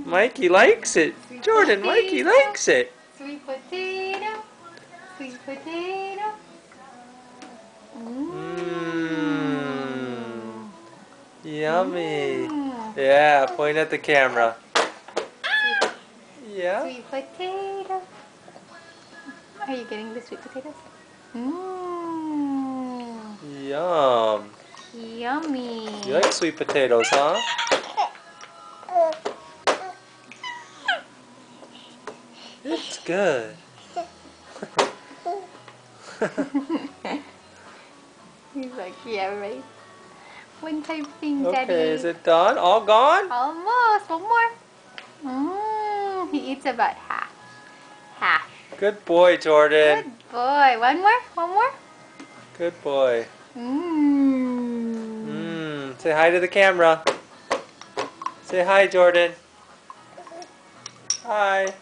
Mikey likes it. Sweet Jordan, potato. Mikey likes it. Sweet potato. Sweet potato. Mmm. Yummy. Mm. Yeah, point at the camera. Yeah. Sweet potato. Are you getting the sweet potatoes? Mmm. Yum. Yummy. You like sweet potatoes, huh? It's good. He's like, yeah, right. One type thing, Daddy. Okay, is it done? All gone? Almost. One more. He eats about half. Half. Good boy, Jordan. Good boy. One more. One more. Good boy. Mmm. Say hi to the camera. Say hi, Jordan. Hi.